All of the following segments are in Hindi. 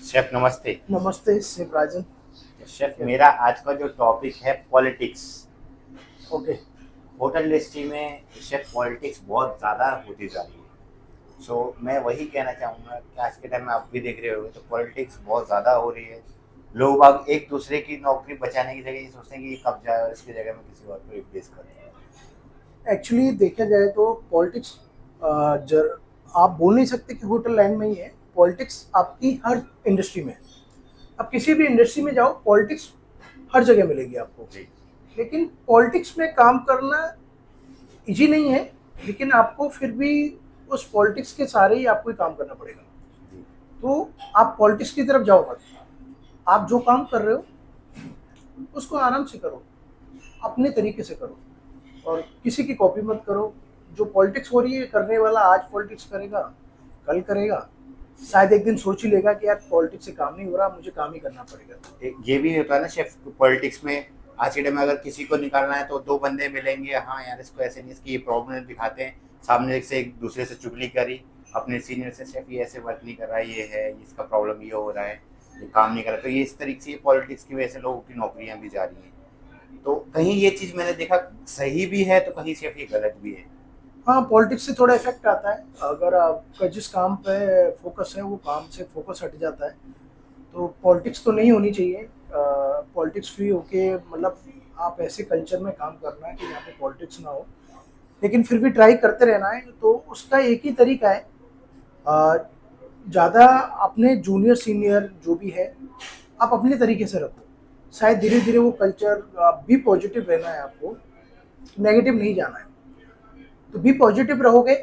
शेफ नमस्ते। नमस्ते शिव राजन। शेफ मेरा आज का जो टॉपिक है पॉलिटिक्स। ओके। होटल इंडस्ट्री में शेफ पॉलिटिक्स बहुत ज़्यादा होती जा रही है। मैं वही कहना चाहूँगा कि आज के टाइम में आप भी देख रहे होंगे तो पॉलिटिक्स बहुत ज़्यादा हो रही है। लोग अब एक दूसरे की नौकरी बचाने की जगह ये सोचते हैं कि ये कब जाए और इसकी जगह में किसी और को रिप्लेस कर दें। एक्चुअली देखा जाए तो पॉलिटिक्स जर आप बोल नहीं सकते कि होटल लाइन में ही है। पॉलिटिक्स आपकी हर इंडस्ट्री में है। आप किसी भी इंडस्ट्री में जाओ, पॉलिटिक्स हर जगह मिलेगी आपको। जी। लेकिन पॉलिटिक्स में काम करना इजी नहीं है, लेकिन आपको फिर भी उस पॉलिटिक्स के सहारे ही आपको ही काम करना पड़ेगा। जी। तो आप पॉलिटिक्स की तरफ जाओ मत। आप जो काम कर रहे हो उसको आराम से करो, अपने तरीके से करो और किसी की कॉपी मत करो। जो पॉलिटिक्स हो रही है, करने वाला आज पॉलिटिक्स करेगा, कल करेगा, शायद एक दिन सोच ही लेगा कि यार पॉलिटिक्स से काम नहीं हो रहा, मुझे काम ही करना पड़ेगा। ये भी होता है ना शेफ पॉलिटिक्स में। आज के टाइम में अगर किसी को निकालना है तो दो बंदे मिलेंगे, हाँ यार इसको ऐसे नहीं, इसकी ये प्रॉब्लम दिखाते हैं, सामने से एक दूसरे से चुगली करी अपने सीनियर से, शेफ ये ऐसे वर्क नहीं कर रहा है, ये है इसका प्रॉब्लम, ये हो रहा है, ये काम नहीं कर रहा। तो ये इस तरीके से पॉलिटिक्स की वजह से लोगों की नौकरियां भी जा रही हैं। तो कहीं ये चीज़ मैंने देखा सही भी है तो कहीं शेफ ये गलत भी है। हाँ, पॉलिटिक्स से थोड़ा इफेक्ट आता है। अगर आपका जिस काम पे फोकस है वो काम से फोकस हट जाता है तो पॉलिटिक्स तो नहीं होनी चाहिए। पॉलिटिक्स फ्री होके, मतलब आप ऐसे कल्चर में काम करना है कि यहाँ पे पॉलिटिक्स ना हो, लेकिन फिर भी ट्राई करते रहना है। तो उसका एक ही तरीका है, ज़्यादा अपने जूनियर सीनियर जो भी है आप अपने तरीके से रखो। शायद धीरे धीरे वो कल्चर, भी पॉजिटिव रहना है आपको, नेगेटिव नहीं जाना है। तो भी पॉजिटिव रहोगे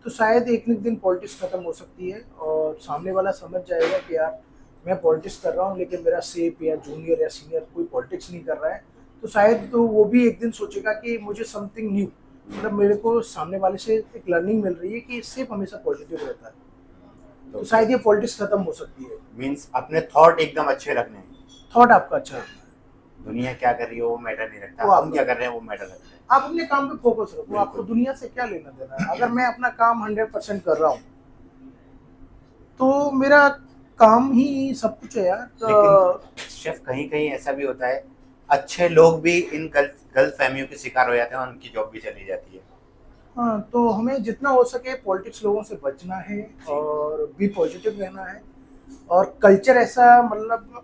तो शायद एक न एक दिन पॉलिटिक्स खत्म हो सकती है और सामने वाला समझ जाएगा कि यार मैं पॉलिटिक्स कर रहा हूँ लेकिन मेरा सेप या जूनियर या सीनियर कोई पॉलिटिक्स नहीं कर रहा है। तो शायद तो वो भी एक दिन सोचेगा कि मुझे समथिंग न्यू, मतलब मेरे को सामने वाले से एक लर्निंग मिल रही है कि सेप हमेशा पॉजिटिव रहता है। तो शायद ये पॉलिटिक्स खत्म हो सकती है। मीन्स अपने थॉट एकदम अच्छे रखने हैं। थॉट आपका अच्छा रखना है, दुनिया क्या कर रही है वो मैटर नहीं रखता, वो हम आपका, क्या कर रहे हैं वो मैटर रखता है। आप अपने काम पे फोकस रखो। आपको बिल्कुल। दुनिया से क्या लेना देना है। अगर मैं अपना काम 100% कर रहा हूँ तो मेरा काम ही सब कुछ है यार। लेकिन शेफ कहीं कहीं ऐसा भी होता है, अच्छे लोग भी इन गलत गलत फहमियों के शिकार हो जाते हैं और उनकी जॉब भी चली जाती है। हाँ, तो हमें जितना हो सके पॉलिटिक्स लोगों से बचना है जी। और भी पॉजिटिव रहना है। और कल्चर ऐसा, मतलब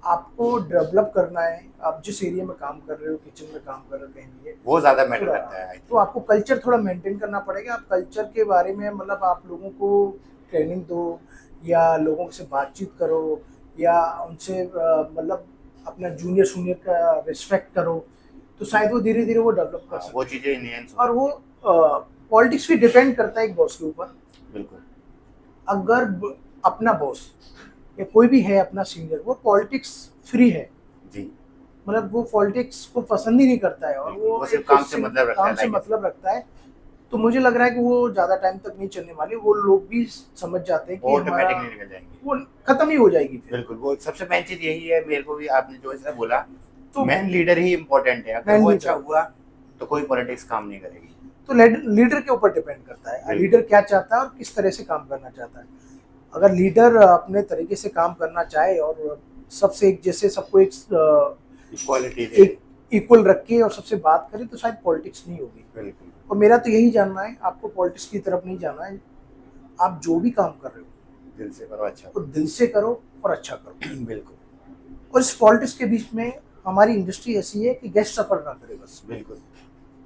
आपको डेवलप करना है। आप जिस एरिया में काम कर रहे हो, किचन में काम कर रहे हो, कहीं भी है, वो ज्यादा मैटर थोड़ा, करता है आई तो थिंक। आपको कल्चर थोड़ा मेंटेन करना पड़ेगा। आप कल्चर के बारे में, मतलब आप लोगों को ट्रेनिंग दो या लोगों से बातचीत करो या उनसे मतलब अपना जूनियर सीनियर का रिस्पेक्ट करो, तो शायद वो धीरे धीरे वो डेवलप कर हाँ, वो सकते हैं। चीजें इनहेंस हो और वो सकती है। पॉलिटिक्स भी डिपेंड करता है एक बॉस के ऊपर। बिल्कुल। अगर अपना बॉस या कोई भी है अपना सीनियर, वो पॉलिटिक्स फ्री है, जी। मतलब वो पॉलिटिक्स को पसंद ही नहीं करता है और बिल्कुल, वो वो सिर्फ एक काम से मतलब रखता काम है से लाइक। मतलब रखता है। तो मुझे लग रहा है कि वो ज़्यादा टाइम तक नहीं चलने वाली। वो लोग भी समझ जाते हैं कि हमारा ऑटोमेटिकली निकल जाएंगे। वो खत्म ही हो जाएगी फिर। बिल्कुल, वो सबसे मेन चीज यही है, मेरे को भी आपने जो ऐसा बोला, तो मैन लीडर ही इम्पोर्टेंट है। अगर मैन वो अच्छा लीडर, हुआ तो कोई पॉलिटिक्स काम नहीं करेगी। तो लीडर के ऊपर डिपेंड करता है बिल्कुल। लीडर क्या चाहता है और किस तरह से काम करना चाहता है। अगर लीडर अपने तरीके से काम करना चाहे और सबसे एक जैसे सबको इक्वालिटी दे। एक इक्वल रख के और सबसे बात करे, तो शायद पॉलिटिक्स नहीं होगी। बिल्कुल। और मेरा तो यही जानना है, आपको पॉलिटिक्स की तरफ नहीं जाना है। आप जो भी काम कर रहे हो दिल से करो, अच्छा वो करो। दिल से करो और अच्छा करो। बिल्कुल। और इस पॉलिटिक्स के बीच में हमारी इंडस्ट्री ऐसी है कि गेस्ट सफर ना करे बस। बिल्कुल।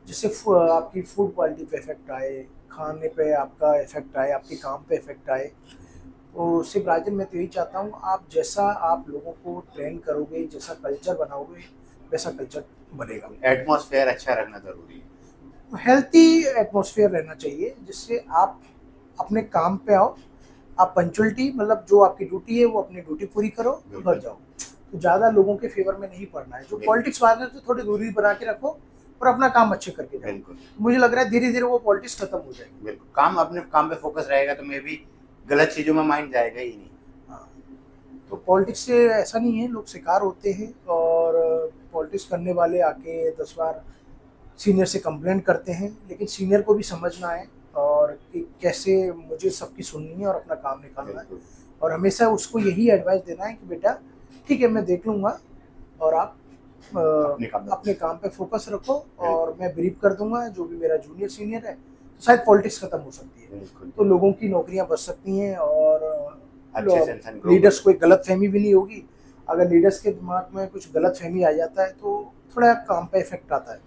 जिससे आपकी फूड क्वालिटी पे इफेक्ट आए, खाने पे आपका इफेक्ट आए, आपके काम पे इफेक्ट आए। तो सिर्फ राजन, मैं तो यही चाहता हूँ, आप जैसा आप लोगों को ट्रेन करोगे, जैसा कल्चर बनाओगे, वैसा कल्चर बनेगा। एटमॉस्फेयर अच्छा रखना जरूरी है। हेल्थी एटमॉस्फेयर रहना चाहिए जिससे आप अपने काम पे आओ। आप पंचुअलिटी, मतलब जो आपकी ड्यूटी है वो अपनी ड्यूटी पूरी करो और घर जाओ। तो ज़्यादा लोगों के फेवर में नहीं पड़ना है। जो बिल्कुल। पॉलिटिक्स वाले हैं तो थोड़ी दूरी बना के रखो और अपना काम अच्छे करके जाओ। बिल्कुल। मुझे लग रहा है धीरे धीरे वो पॉलिटिक्स खत्म हो जाएगी। बिल्कुल, काम अपने काम पे फोकस रहेगा तो मे भी गलत चीजों में माइंड जाएगा ही नहीं। हाँ, तो पॉलिटिक्स से ऐसा नहीं है, लोग शिकार होते हैं और पॉलिटिक्स करने वाले आके 10 बार सीनियर से कंप्लेंट करते हैं, लेकिन सीनियर को भी समझना है और कि कैसे मुझे सबकी सुननी है और अपना काम निकालना है। बिल्कुल। और हमेशा उसको यही एडवाइस देना है कि बेटा ठीक है मैं देख लूँगा और आप अपने काम पे फोकस रखो और मैं ब्रीफ कर दूंगा जो भी मेरा जूनियर सीनियर है, तो शायद पॉलिटिक्स खत्म हो सकती है, तो लोगों की नौकरियां बच सकती हैं और अच्छे से इंसान grow लीडर्स को एक गलत फहमी भी नहीं होगी। अगर लीडर्स के दिमाग में कुछ गलत फहमी आ जाता है तो थोड़ा काम पे इफेक्ट आता है।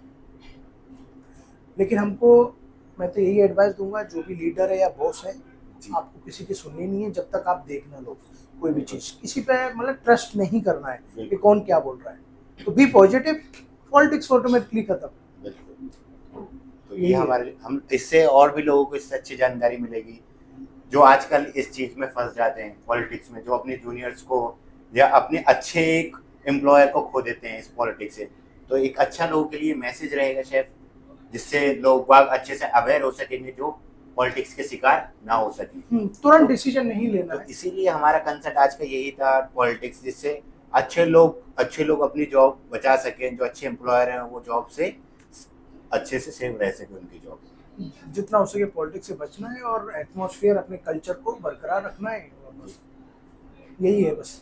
लेकिन हमको मैं तो यही एडवाइस दूंगा जो भी लीडर है या बॉस है, आपको किसी की सुननी नहीं है जब तक आप देख ना लो कोई भी चीज़, किसी पे मतलब ट्रस्ट नहीं करना है कि कौन क्या बोल रहा है। तो बी पॉजिटिव, पॉलिटिक्स ऑटोमेटिकली खत्म। बिल्कुल। तो ये हमारे हम इससे और भी लोगों को इससे अच्छी जानकारी मिलेगी जो आजकल इस चीज में फंस जाते हैं पॉलिटिक्स में, जो अपने जूनियर्स को या अपने अच्छे एक एम्प्लॉयर को खो देते हैं इस पॉलिटिक्स से। तो एक अच्छा लोगों के लिए मैसेज रहेगा शेफ, जिससे लोग बाग अच्छे से अवेयर हो सकेंगे जो पॉलिटिक्स के शिकार ना हो सके, तुरंत डिसीजन नहीं लेना है। इसीलिए हमारा कंसेप्ट आज का यही था पॉलिटिक्स, जिससे अच्छे लोग अपनी जॉब बचा सकें, जो अच्छे एम्प्लॉयर हैं वो जॉब से अच्छे से सेव रह सके उनकी जॉब। जितना हो सके पॉलिटिक्स से बचना है और एटमॉस्फेयर अपने कल्चर को बरकरार रखना है, यही है बस।